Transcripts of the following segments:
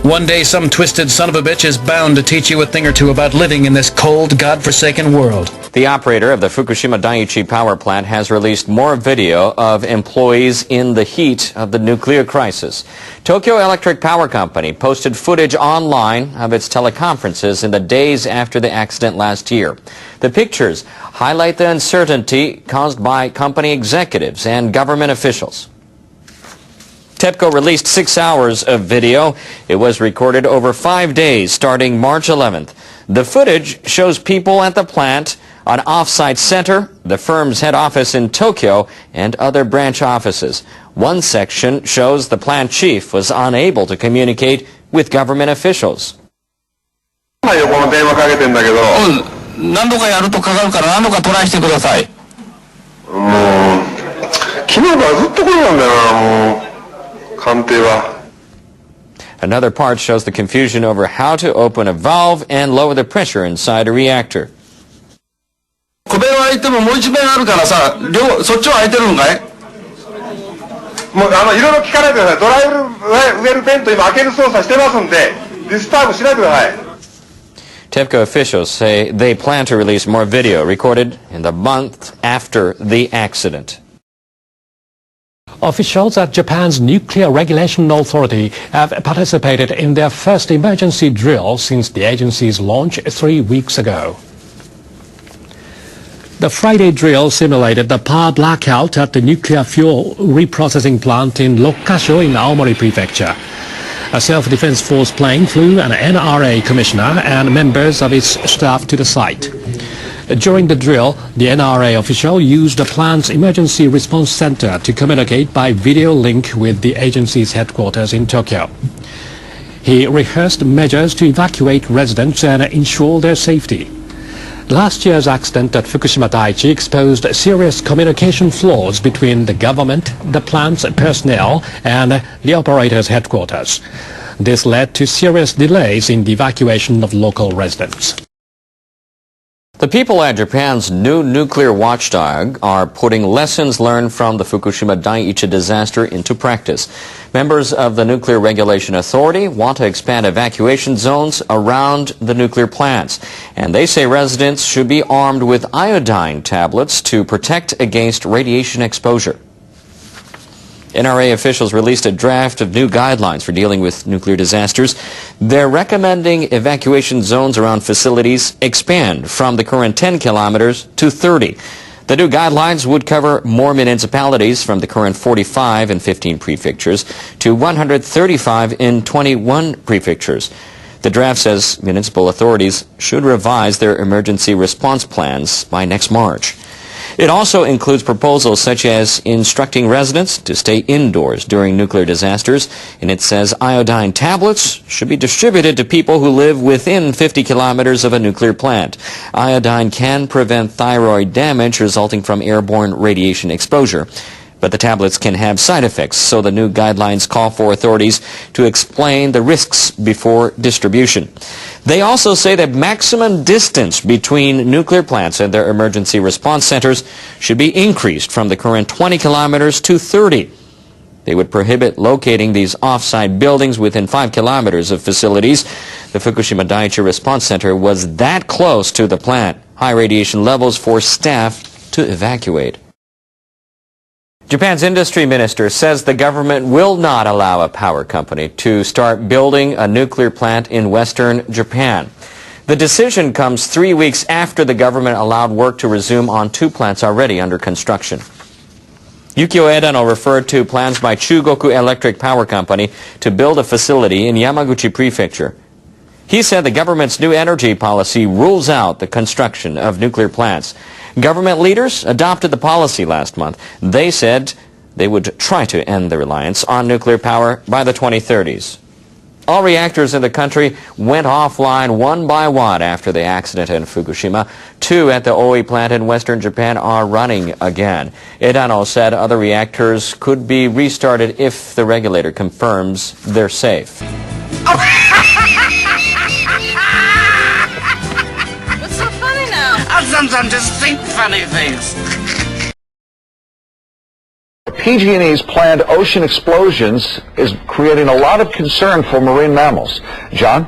One day some twisted son of a bitch is bound to teach you a thing or two about living in this cold, godforsaken world. The operator of the Fukushima Daiichi power plant has released more video of employees in the heat of the nuclear crisis. Tokyo Electric Power Company posted footage online of its teleconferences in the days after the accident last year. The pictures highlight the uncertainty caused by company executives and government officials. TEPCO released 6 hours of video. It was recorded over 5 days starting March 11th. The footage shows people at the plant, an off-site center, the firm's head office in Tokyo, and other branch offices. One section shows the plant chief was unable to communicate with government officials. 何度かやるとかかるから何度かトライしてください。もう昨日からずっとこれなんだよな、もう。Another part shows the confusion over how to open a valve and lower the pressure inside a reactor. 小弁は開いてももう一弁あるからさ、そっちは開いてるのかい？もういろいろ聞かないでください。ドライウェルベント今開ける操作してますんで、ディスターブしないでください。TEPCO officials say they plan to release more video recorded in the month after the accident. Officials at Japan's Nuclear Regulation Authority have participated in their first emergency drill since the agency's launch 3 weeks ago. The Friday drill simulated the power blackout at the nuclear fuel reprocessing plant in Rokkasho in Aomori Prefecture. A self-defense force plane flew an NRA commissioner and members of its staff to the site. During the drill, the NRA official used the plant's emergency response center to communicate by video link with the agency's headquarters in Tokyo. He rehearsed measures to evacuate residents and ensure their safety. Last year's accident at Fukushima Daiichi exposed serious communication flaws between the government, the plant's personnel, and the operator's headquarters. This led to serious delays in the evacuation of local residents. The people at Japan's new nuclear watchdog are putting lessons learned from the Fukushima Daiichi disaster into practice. Members of the Nuclear Regulation Authority want to expand evacuation zones around the nuclear plants. And they say residents should be armed with iodine tablets to protect against radiation exposure. NRA officials released a draft of new guidelines for dealing with nuclear disasters. They're recommending evacuation zones around facilities expand from the current 10 kilometers to 30. The new guidelines would cover more municipalities from the current 45 in 15 prefectures to 135 in 21 prefectures. The draft says municipal authorities should revise their emergency response plans by next March. It also includes proposals such as instructing residents to stay indoors during nuclear disasters, and it says iodine tablets should be distributed to people who live within 50 kilometers of a nuclear plant. Iodine can prevent thyroid damage resulting from airborne radiation exposure. But the tablets can have side effects, so the new guidelines call for authorities to explain the risks before distribution. They also say that maximum distance between nuclear plants and their emergency response centers should be increased from the current 20 kilometers to 30. They would prohibit locating these off-site buildings within 5 kilometers of facilities. The Fukushima Daiichi Response Center was that close to the plant. High radiation levels forced staff to evacuate. Japan's industry minister says the government will not allow a power company to start building a nuclear plant in western Japan. The decision comes 3 weeks after the government allowed work to resume on 2 plants already under construction. Yukio Edano referred to plans by Chugoku Electric Power Company to build a facility in Yamaguchi Prefecture. He said the government's new energy policy rules out the construction of nuclear plants. Government leaders adopted the policy last month. They said they would try to end the reliance on nuclear power by the 2030s. All reactors in the country went offline one by one after the accident in Fukushima. 2 at the Oi plant in western Japan are running again. Edano said other reactors could be restarted if the regulator confirms they're safe. What's so funny now? I sometimes just think funny things. PG&E's planned ocean explosions is creating a lot of concern for marine mammals. John?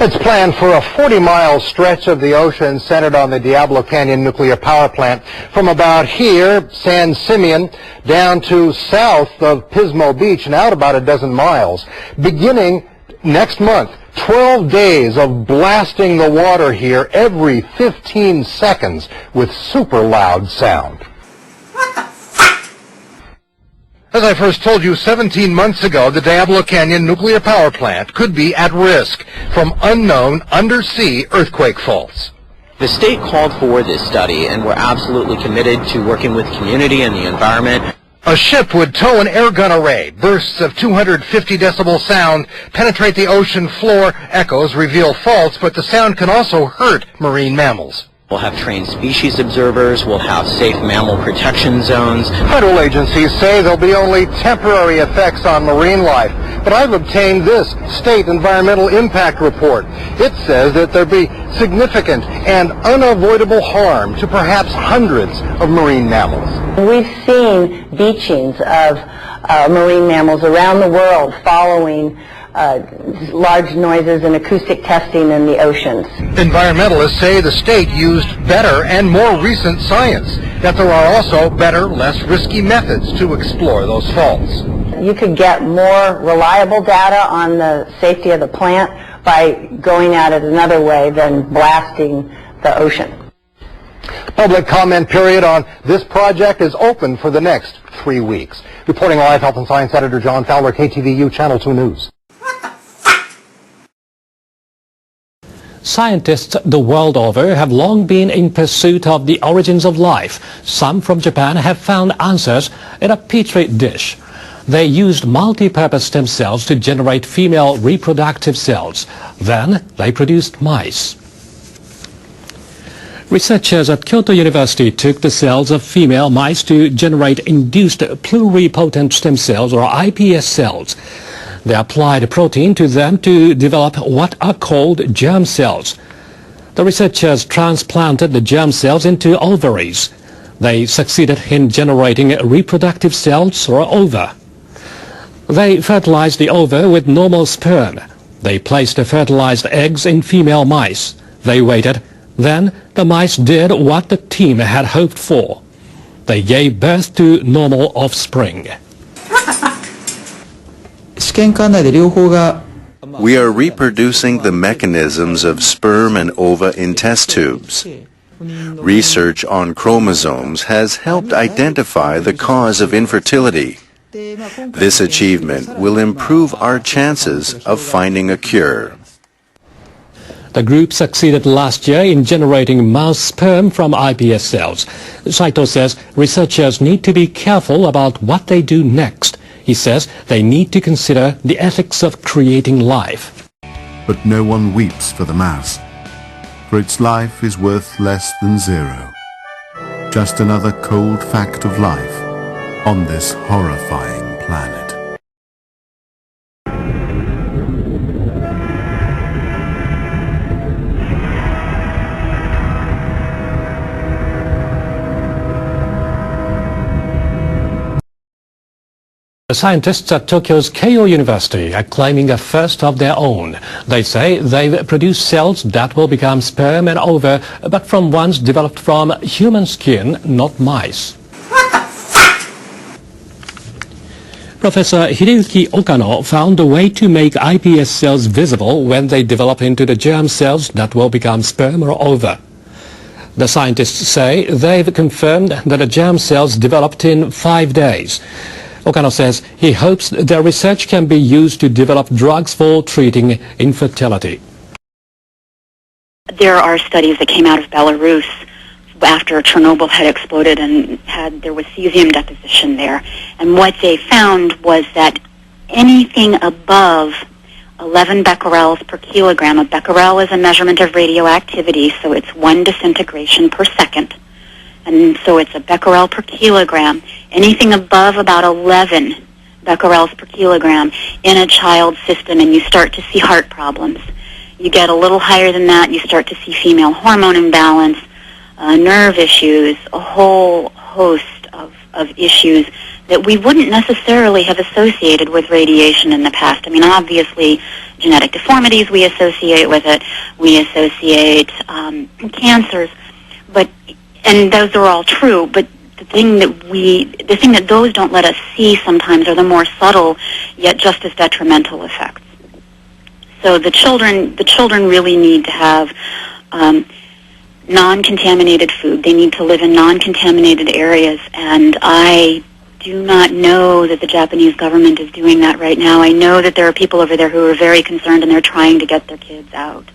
It's planned for a 40-mile stretch of the ocean centered on the Diablo Canyon nuclear power plant from about here, San Simeon, down to south of Pismo Beach and out about a dozen miles. Beginning next month, 12 days of blasting the water here every 15 seconds with super loud sound. As I first told you 17 months ago, the Diablo Canyon nuclear power plant could be at risk from unknown undersea earthquake faults. The state called for this study, and we're absolutely committed to working with community and the environment. A ship would tow an airgun array. Bursts of 250 decibel sound penetrate the ocean floor. Echoes reveal faults, but the sound can also hurt marine mammals. We'll have trained species observers. We'll have safe mammal protection zones. Federal agencies say there'll be only temporary effects on marine life. But I've obtained this state environmental impact report. It says that there'll be significant and unavoidable harm to perhaps hundreds of marine mammals. We've seen beachings of marine mammals around the world following large noises and acoustic testing in the oceans. Environmentalists say the state used better and more recent science, that there are also better, less risky methods to explore those faults. You could get more reliable data on the safety of the plant by going at it another way than blasting the ocean. Public comment period on this project is open for the next 3 weeks. Reporting live, Health and Science Editor John Fowler, KTVU Channel 2 News. Scientists the world over have long been in pursuit of the origins of life. Some from Japan have found answers in a petri dish. They used multi-purpose stem cells to generate female reproductive cells. Then they produced mice. Researchers at Kyoto University took the cells of female mice to generate induced pluripotent stem cells, or iPS cells. They applied a protein to them to develop what are called germ cells. The researchers transplanted the germ cells into ovaries. They succeeded in generating reproductive cells, or ova. They fertilized the ova with normal sperm. They placed the fertilized eggs in female mice. They waited. Then the mice did what the team had hoped for. They gave birth to normal offspring. We are reproducing the mechanisms of sperm and ova in test tubes. Research on chromosomes has helped identify the cause of infertility. This achievement will improve our chances of finding a cure. The group succeeded last year in generating mouse sperm from iPS cells. Saito says researchers need to be careful about what they do next. He says they need to consider the ethics of creating life. But no one weeps for the mouse, for its life is worth less than zero. Just another cold fact of life on this horrifying planet. The scientists at Tokyo's Keio University are claiming a first of their own. They say they've produced cells that will become sperm and ova, but from ones developed from human skin, not mice. Professor Hideyuki Okano found a way to make iPS cells visible when they develop into the germ cells that will become sperm or ova. The scientists say they've confirmed that the germ cells developed in 5 days. Okano says he hopes their research can be used to develop drugs for treating infertility. There are studies that came out of Belarus after Chernobyl had exploded and there was cesium deposition there. And what they found was that anything above 11 becquerels per kilogram, a becquerel is a measurement of radioactivity, so it's 1 disintegration per second. And so it's a becquerel per kilogram. Anything above about 11 becquerels per kilogram in a child's system, and you start to see heart problems. You get a little higher than that, you start to see female hormone imbalance, nerve issues, a whole host of issues that we wouldn't necessarily have associated with radiation in the past. I mean, obviously, genetic deformities we associate with it. We associate cancers, and those are all true. But the thing that those don't let us see sometimes are the more subtle, yet just as detrimental effects. So the children really need to have non-contaminated food. They need to live in non-contaminated areas, and I do not know that the Japanese government is doing that right now. I know that there are people over there who are very concerned, and they're trying to get their kids out.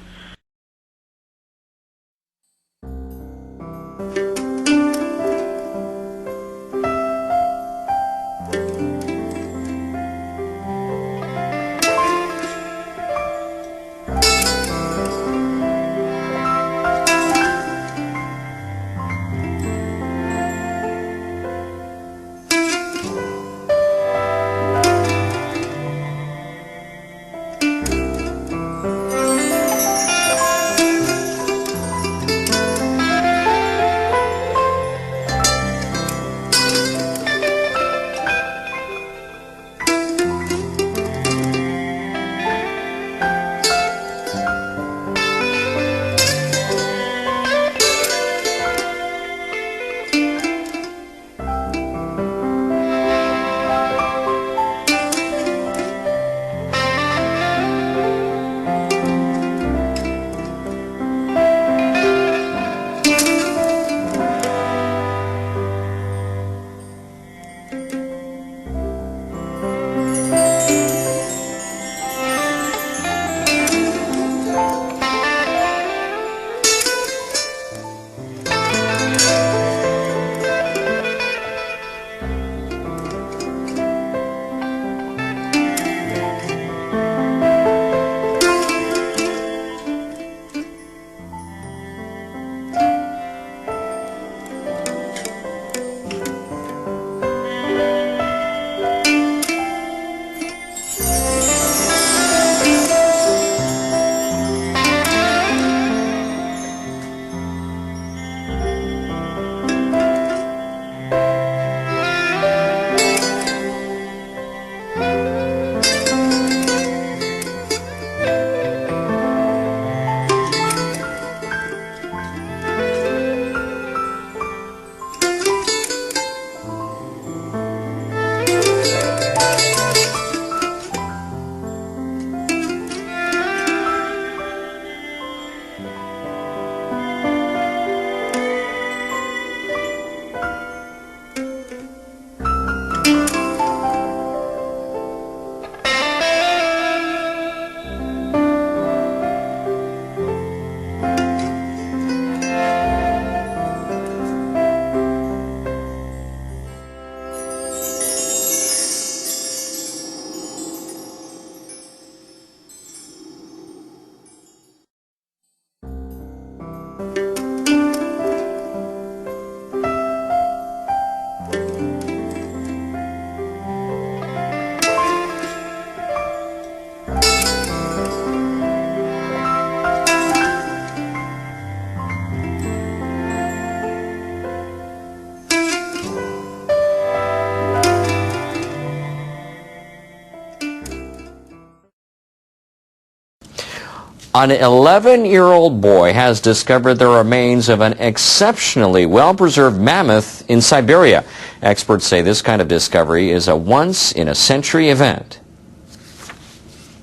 An 11-year-old boy has discovered the remains of an exceptionally well-preserved mammoth in Siberia. Experts say this kind of discovery is a once-in-a-century event.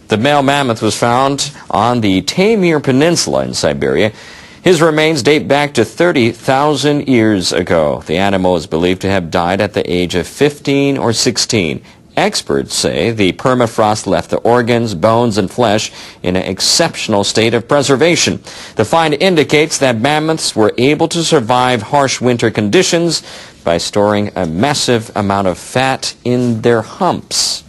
The male mammoth was found on the Taimyr Peninsula in Siberia. His remains date back to 30,000 years ago. The animal is believed to have died at the age of 15 or 16. Experts say the permafrost left the organs, bones, and flesh in an exceptional state of preservation. The find indicates that mammoths were able to survive harsh winter conditions by storing a massive amount of fat in their humps.